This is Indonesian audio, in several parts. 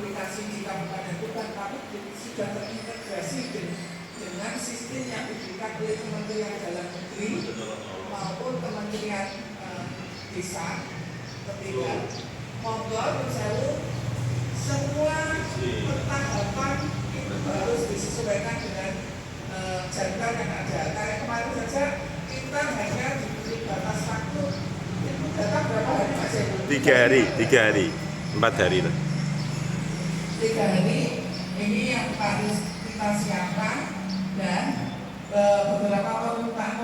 aplikasi di Kabupaten Tuban, tapi sudah terintegrasi dengan sistem yang diberikan oleh Kementerian Dalam Negeri maupun Kementerian Desa ketiga. Monggo semua tahapan itu harus disesuaikan dengan jadwal yang ada. Karena kemarin saja kita hanya diberi batas waktu itu data berapa hari Mas Ebu? 3 hari, 4 hari lah. 3 hari ini yang harus kita siapkan, dan beberapa permintaan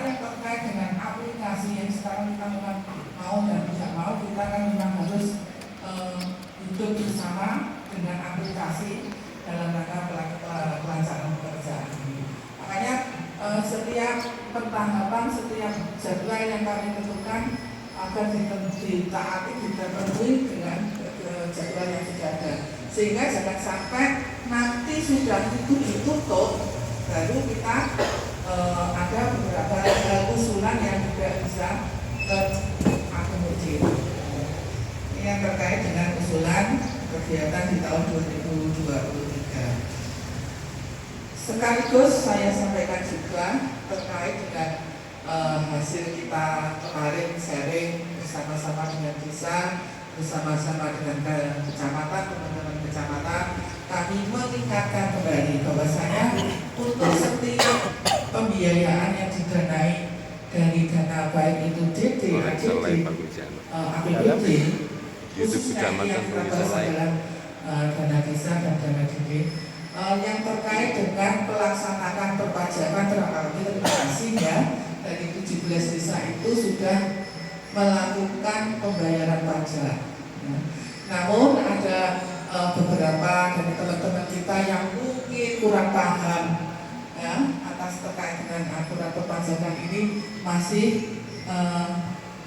yang terkait dengan aplikasi yang sekarang kita memang mau dan tidak mau, kita kan memang harus hidup bersama dengan aplikasi dalam rangka pelaksanaan pekerjaan ini. Makanya setiap tahapan, setiap jadwal yang kami tentukan akan ditaati, dipenuhi dengan jadwal yang sudah ada, sehingga jangan sampai nanti sudah itu ditutup baru kita ada beberapa usulan yang tidak bisa terakomodir. Ini yang terkait dengan usulan kegiatan di tahun 2023. Sekaligus saya sampaikan juga terkait dengan hasil kita kemarin sharing bersama-sama dengan desa, bersama-sama dengan kecamatan, teman-teman kecamatan, kami mengingatkan kembali bahwasanya untuk setiap pembiayaan yang didanai dari dana baik itu DD, ADD, APBD, khususnya yang kita bahas dalam dana desa dan dana DD, yang terkait dengan pelaksanaan perpajakan, terima kasih ya, dari 17 desa itu sudah melakukan pembayaran pajak. Namun ada beberapa dari teman-teman kita yang mungkin kurang paham ya, atas terkait dengan aturan perpajakan ini, masih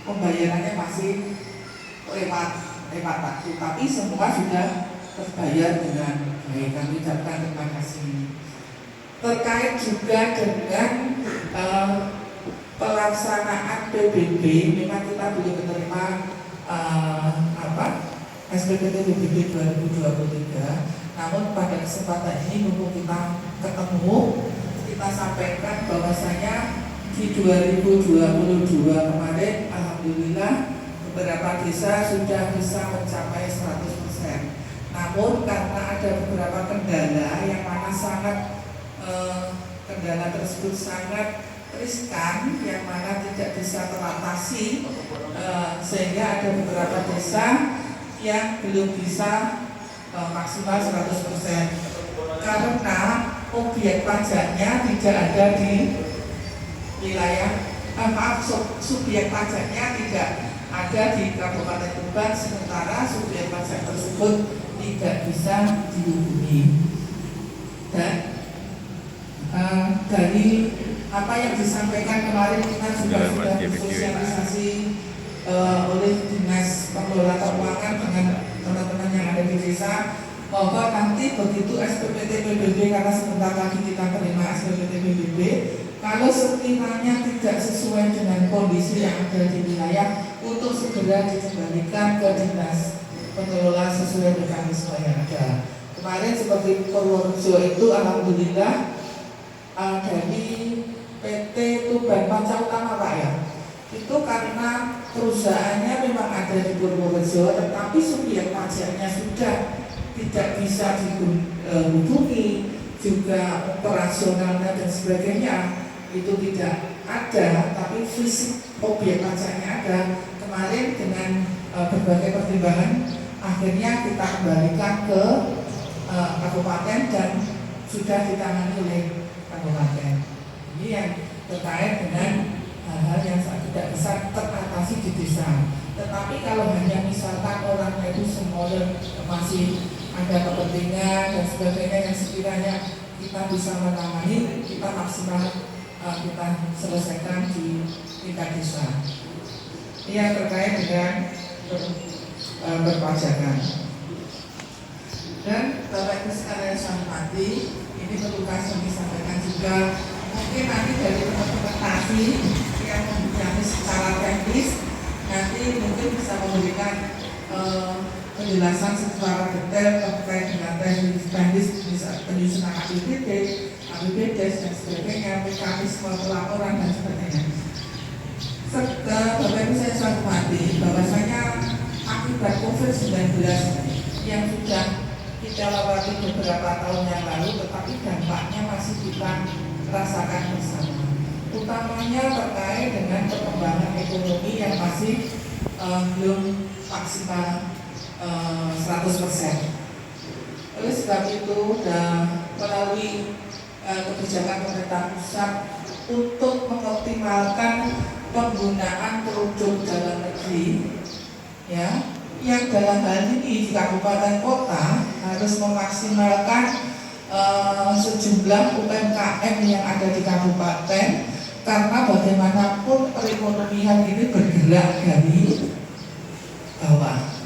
pembayarannya masih lewat waktu, tapi semua sudah terbayar dengan baik. Kami ucapkan terima kasih. Terkait juga dengan pelaksanaan PBB, memang kita belum menerima SPPT PBB 2023. Namun pada kesempatan ini mumpung kita ketemu, kita sampaikan bahwasanya di 2022 kemarin alhamdulillah beberapa desa sudah bisa mencapai 100%. Namun karena ada beberapa kendala yang mana kendala tersebut sangat riskan, yang mana tidak bisa teratasi, sehingga ada beberapa desa yang belum bisa maksimal 100% karena objek pajaknya tidak ada di wilayah subjek pajaknya tidak ada di Kabupaten Tuban, sementara subjek pajak tersebut tidak bisa dihubungi. Dan dari apa yang disampaikan kemarin, kita sudah sosialisasi oleh Dinas Pengelola Keuangan dengan teman-teman yang ada di desa, bahwa nanti begitu SPPT PBB, karena sebentar lagi kita terima SPPT PBB, kalau sekiranya tidak sesuai dengan kondisi yang ada di wilayah, untuk segera dikembalikan ke Dinas Pengelola sesuai mekanisme yang ada. Kemarin seperti Purworejo itu alhamdulillah dari PT Tuban Panca Utama Pak ya, itu karena perusahaannya memang ada di Purworejo, tetapi subjek pajaknya sudah tidak bisa dihubungi, juga operasionalnya dan sebagainya itu tidak ada, tapi fisik objek pajaknya ada. Kemarin dengan berbagai pertimbangan akhirnya kita kembalikan ke kabupaten dan sudah ditangani oleh kabupaten. Ini yang terkait dengan hal-hal yang tidak bisa teratasi di desa. Tetapi kalau hanya misalkan orangnya itu semuanya masih ada kepentingan dan sebagainya yang sekiranya kita bisa menangani, kita maksimal kita selesaikan di tingkat desa. Ini yang terkait dengan berpajakan. Dan Bapak Ibu sekalian saya hormati, ini petugas yang disampaikan juga, mungkin nanti dari teman-teman tadi yang mempunyai secara teknis nanti mungkin bisa memberikan penjelasan secara detail terkait dengan teknis penyusunan APBD dan sebagainya, mekanisme pelaporan dan sebagainya. Serta Bapak Ibu saya hormati bahwasanya akibat COVID-19 yang sudah kita lewati beberapa tahun yang lalu, tetapi dampaknya masih kita rasakan bersama. Utamanya terkait dengan perkembangan ekonomi yang masih belum maksimal 100%. Oleh sebab itu, melalui kebijakan pemerintah pusat untuk mengoptimalkan penggunaan produk dalam negeri, ya, yang dalam hal ini di kabupaten kota harus memaksimalkan sejumlah UMKM yang ada di kabupaten, karena bagaimanapun perekonomian ini bergerak dari bawah,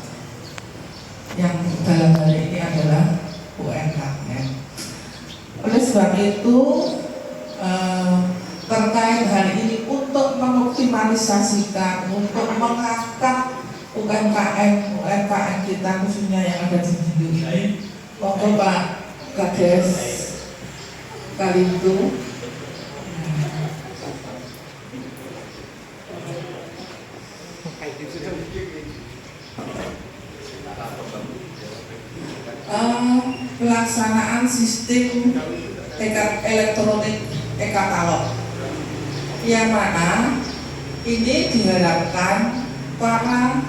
yang dalam hal ini adalah UMKM. Oleh sebab itu, terkait hal ini untuk mengoptimalisasikan, untuk mengangkat UMKM kita khususnya yang ada di Jindu ini, monggo Pak Kades Kalindo. Pelaksanaan sistem elektronik e-katalog, yang mana ini diharapkan para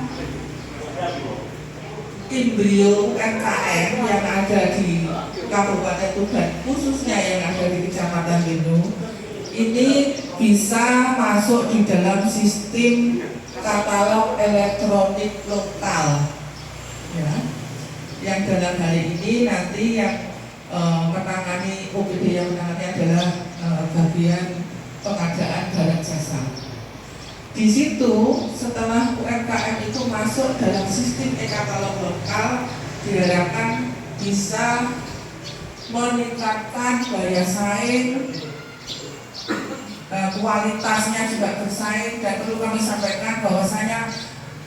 embrio UMKM yang ada di Kabupaten Tuban, khususnya yang ada di Kecamatan Jindu, ini bisa masuk di dalam sistem katalog elektronik lokal, ya. Yang dalam hal ini nanti yang menangani OPD yang menangani adalah bagian pengadaan barang jasa. Di situ setelah UMKM itu masuk dalam sistem e-katalog lokal, diharapkan bisa meningkatkan daya saing, kualitasnya juga bersaing, dan perlu kami sampaikan bahwasanya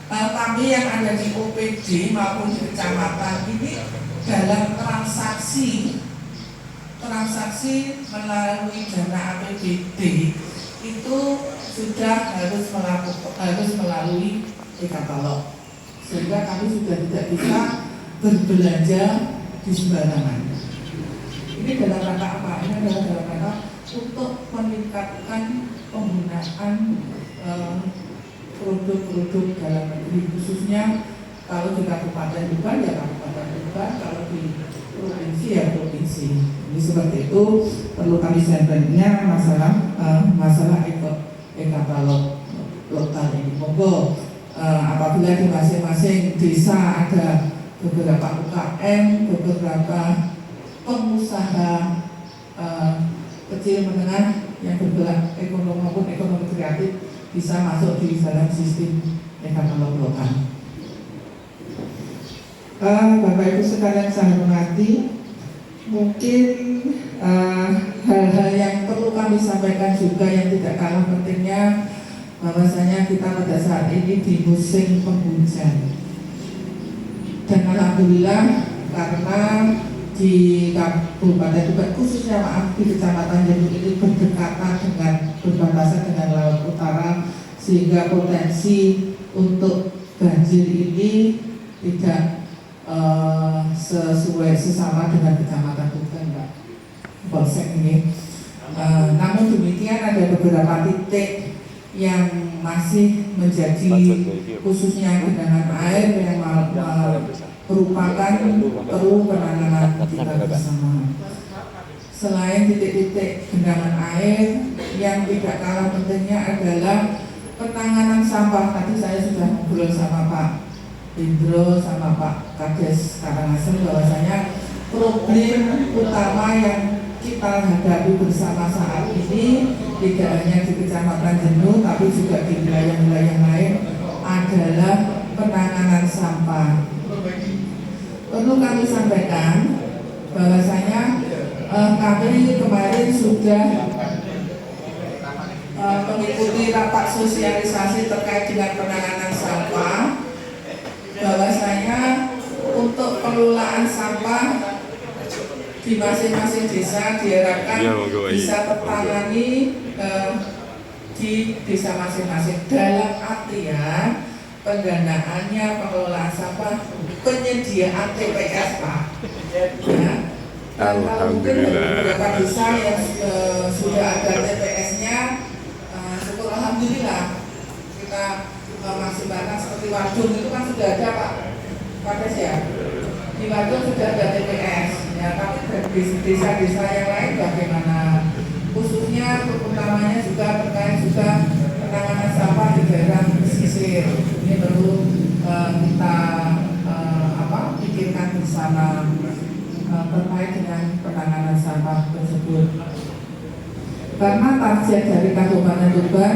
kami yang ada di OPD maupun di kecamatan ini dalam transaksi melalui dana APBD itu sudah harus melalui e-katalog, sehingga kami sudah tidak bisa berbelanja di sembarangan. Ini dalam rangka apa? Ini adalah dalam rangka untuk meningkatkan penggunaan produk-produk dalam negeri, khususnya kalau di Kabupaten Tuban ya Kabupaten Tuban, kalau di provinsi ya provinsi. Ini seperti itu, perlu kami sampaikan masalah e-katalog lokal ini. Monggo apabila di masing-masing desa ada beberapa UKM, beberapa pengusaha kecil menengah yang bergerak ekonomi maupun ekonomi kreatif, bisa masuk di dalam sistem e-katalog lokal. Bapak Ibu sekalian saya hormati, mungkin hal-hal yang perlu kami sampaikan juga yang tidak kalah pentingnya, bahwasanya kita pada saat ini di musim penghujan, dan alhamdulillah karena di Kabupaten Tuban khususnya di Kecamatan Jindu ini berdekatan dengan berbatasan dengan Laut Utara, sehingga potensi untuk banjir ini tidak sesama dengan Kecamatan Tuban, Pak Polsek ini. Namun demikian ada beberapa titik yang masih menjadi khususnya genangan air yang merupakan perlu penanganan kita bersama. Selain titik-titik genangan air, yang tidak kalah pentingnya adalah penanganan sampah. Tadi saya sudah ngobrol sama Pak Indro sama Pak Kades Karangasem bahwasanya problem utama yang kita hadapi bersama saat ini tidak hanya di Kecamatan Jindu tapi juga di wilayah-wilayah lain adalah penanganan sampah. Perlu kami sampaikan bahwasanya kami kemarin sudah mengikuti rapat sosialisasi terkait dengan penanganan sampah, bahwasanya di masing-masing desa diharapkan Ya, monggo, bisa iya. tertangani di desa masing-masing dalam artian pendanaannya, pengelolaan sampah, penyediaan TPS Pak. Ya. Dan kalau mungkin dari beberapa desa yang sudah ada TPS-nya, syukur alhamdulillah kita maksimalkan. Seperti Wadung itu kan sudah ada Pak Des ya. Di Wadung sudah ada TPS. Ya, tapi dari desa-desa yang lain bagaimana? Khususnya utamanya juga terkait juga penanganan sampah di daerah pesisir. Ini perlu kita pikirkan bersama terkait dengan penanganan sampah tersebut. Karena target dari Kabupaten Tuban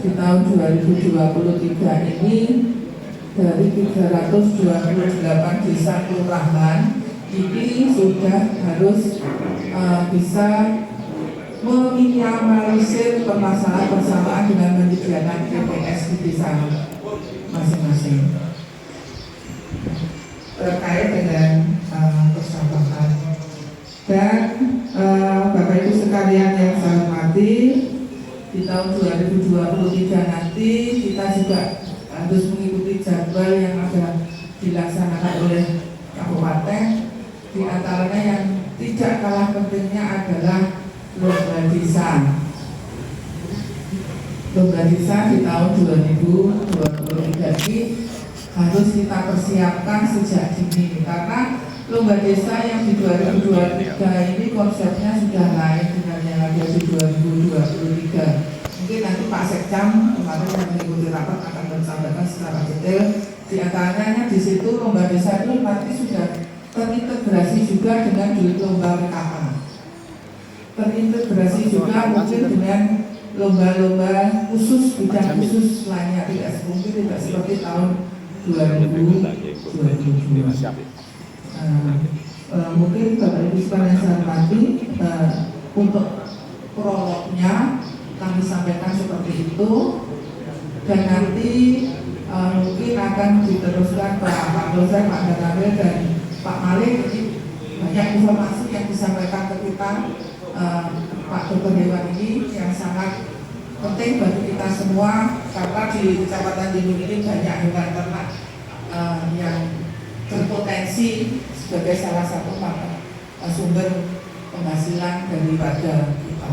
di tahun 2023 ini dari 328 desa kelurahan ini sudah harus bisa meminimalisir permasalahan persamaan dengan menyediakan TPS di desa masing-masing terkait dengan persampahan. Dan Bapak Ibu sekalian yang saya hormati, di tahun 2023 nanti kita juga harus mengikuti jadwal yang ada dilaksanakan oleh kabupaten. Di antaranya yang tidak kalah pentingnya adalah lomba desa. Lomba desa di tahun 2023 ini harus kita persiapkan sejak dini, karena lomba desa yang di 2023 ini konsepnya sudah lain dengan yang ada di 2023. Mungkin nanti Pak Sekcam kemarin yang mengikuti rapat akan menyampaikan secara detail. Di antaranya di situ lomba desa itu nanti sudah terintegrasi juga dengan lomba PKK. Terintegrasi juga mungkin dengan lomba-lomba khusus, bidang khusus lainnya, mungkin tidak seperti tahun 2022. Mungkin Bapak Ibu sekalian saya hormati, untuk prolognya kami sampaikan seperti itu, dan nanti mungkin akan diteruskan Pak Dosen, Pak Danamil, dan Pak Malik. Ini banyak informasi yang disampaikan ke kita Pak Dr. Dewan ini yang sangat penting bagi kita semua, karena di Kecamatan Dinding ini banyak hewan ternak yang berpotensi sebagai salah satu sumber penghasilan daripada kita.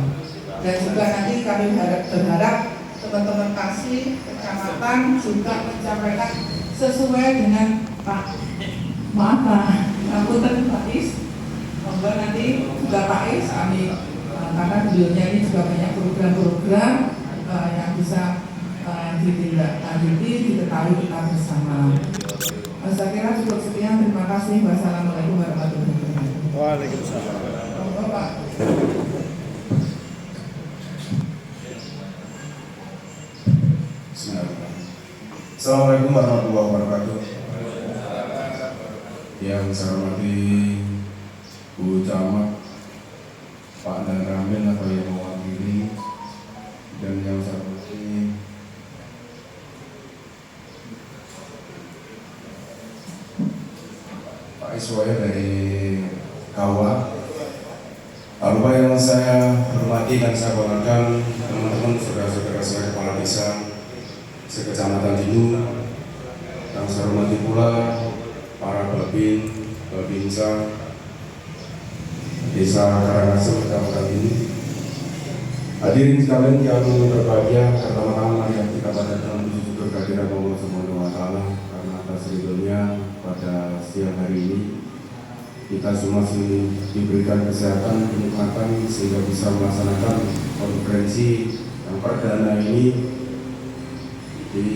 Dan juga nanti kami berharap teman-teman kasih kecamatan juga menyampaikan sesuai dengan Pak Is. Monggo nanti juga Pak Is, kami karena beliaunya ini juga banyak program-program yang bisa ditindaklanjuti, diketahui kita bersama. Saya kira cukup sekian. Terima kasih. Wassalamualaikum warahmatullahi wabarakatuh. Waalaikumsalam. Monggo Pak. Assalamualaikum warahmatullahi wabarakatuh. Yang saya hormati Bu Camat, Pak Danramil atau yang mewakili, dan yang saya hormati Pak Iswaya dari Kawa. Apa yang saya hormati dan saya banggakan teman-teman saudara-saudara saya kepala desa sekecamatan Dinu, yang saya hormati pula para babin, babinsa desa Karangasem Kecamatan Dinu. Hadirin sekalian yang berbahagia, pertama-tama mari kita panjatkan puji syukur kehadirat Allah Subhanahu wa Ta'ala, karena atas ridhonya pada siang hari ini kita semua diberikan kesehatan, kenikmatan sehingga bisa melaksanakan konferensi yang perdana ini di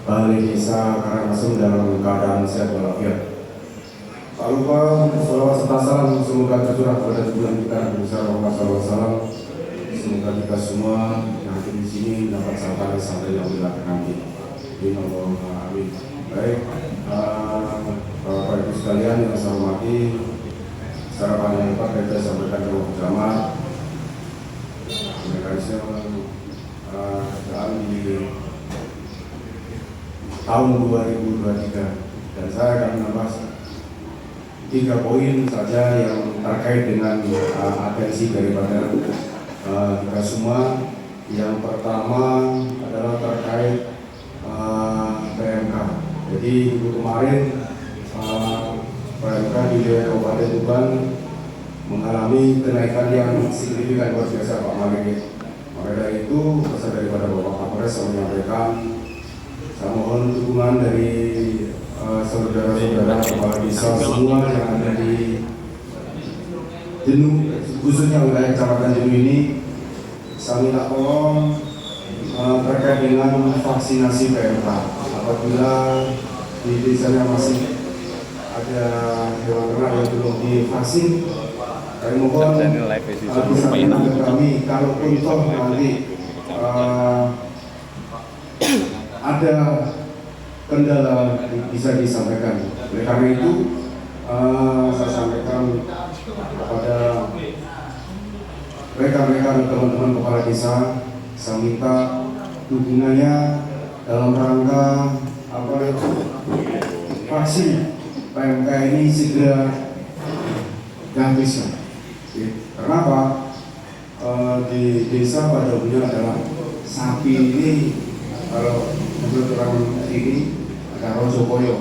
Balai Desa Karangasem dalam keadaan sehat walafiat. Tak lupa selawat serta salam semoga tercurah pada bulan kita Nabi Muhammad SAW. Semoga kita semua yang ada di sini dapat sampai yang bila nanti. Allahumma amin. Baik, Bapak Ibu sekalian yang saya hormati, secara panjang lebar kita sampaikan ke bersama mekanisme kerjaan di tahun 2023, dan saya akan menambah 3 poin saja yang terkait dengan atensi daripada kita semua. Yang pertama adalah terkait PMK. Jadi kemarin PMK di wilayah Kabupaten Tuban mengalami kenaikan yang signifikan luar biasa Pak Malik. Maka dari itu pesan daripada Bapak Kapolres saya menyampaikan, saya mohon dukungan dari saudara-saudara kepala desa semua yang ada di Jenuh, khususnya wilayah Kecamatan Jenuh ini. Saya minta tolong terkait dengan vaksinasi PMK. Apabila di desanya masih ada hewan ternak yang belum divaksin, kami mohon disampaikan ke kami, kalaupun toh nanti ada kendala bisa disampaikan. Oleh karena itu saya sampaikan kepada rekan-rekan teman-teman kepala desa, saya minta dukungannya dalam rangka vaksin PMK ini segera dihabiskan. Kenapa? Di desa pada umumnya adalah sapi ini, kalau menurut orang ini ada Rojokoyo.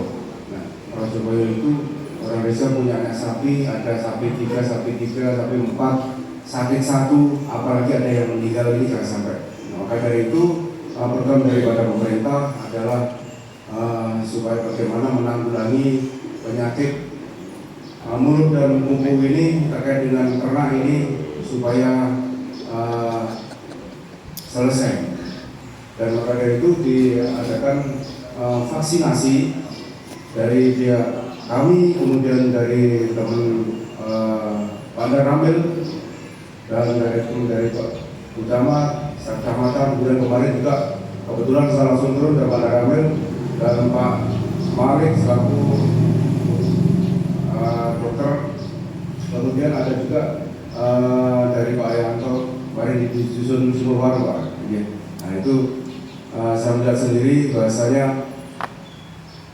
Nah, Rojokoyo itu orang desa punya anak sapi, ada sapi 3, sapi 4, sakit 1, apalagi ada yang meninggal, ini jangan sampai. Nah, maka dari itu program daripada pemerintah adalah supaya bagaimana menanggulangi penyakit mulut dan kuku ini terkait dengan ternak ini supaya selesai. Dan maka dari itu diadakan vaksinasi dari pihak kami, kemudian dari teman Bandar Ramil, dan dari Pak Utama, Kecamatan, kemudian kemarin juga kebetulan saya langsung turun ke Bandar Ramil dan Pak Malik selaku dokter, kemudian ada juga dari Pak Yanto kemarin di Dusun Sumurwaru Pak. Nah itu saya melihat sendiri bahasanya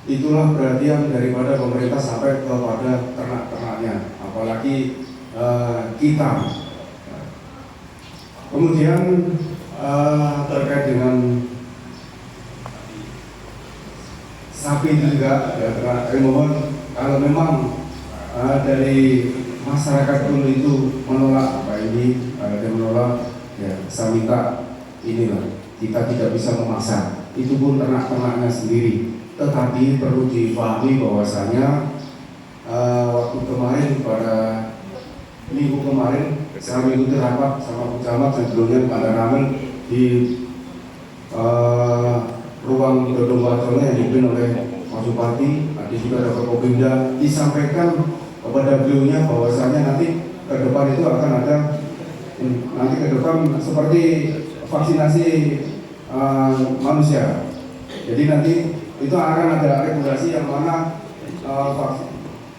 itulah perhatian daripada pemerintah sampai kepada ternak-ternaknya, apalagi kita. Kemudian terkait dengan sapi juga, ya ternak, mohon kalau memang dari masyarakat pun itu menolak apa ini, dia menolak, ya saya minta inilah, kita tidak bisa memaksa, itu pun ternak-ternaknya sendiri. Tetapi perlu dipahami bahwasanya waktu kemarin pada minggu kemarin saya mengikuti rapat sama pejabat dan sebelumnya Bandar Ramil di ruang Dodong Waconya yang dipimpin oleh Mas Bupati. Tadi juga ada Forkopimda, disampaikan kepada beliaunya bahwasanya nanti ke depan itu akan ada seperti vaksinasi manusia. Jadi nanti itu akan ada regulasi yang mana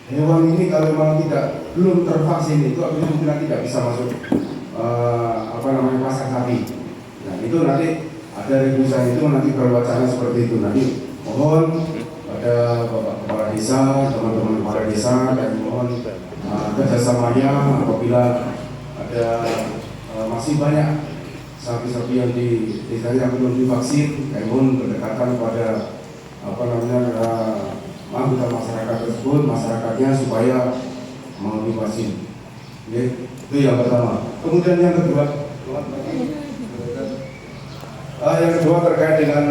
hewan ini kalau memang belum tervaksin itu kemungkinan tidak bisa masuk pasar sapi. Nah itu nanti ada regulasi itu nanti berwacana seperti itu. Nanti mohon pada Bapak Kepala Desa, teman-teman Kepala Desa, dan mohon kerjasamanya apabila ada masih banyak sapi-sapi yang di desa yang belum divaksin, mohon berdekatan pada anggota masyarakat tersebut, masyarakatnya supaya mau divaksin. Itu yang pertama. Kemudian yang kedua terkait dengan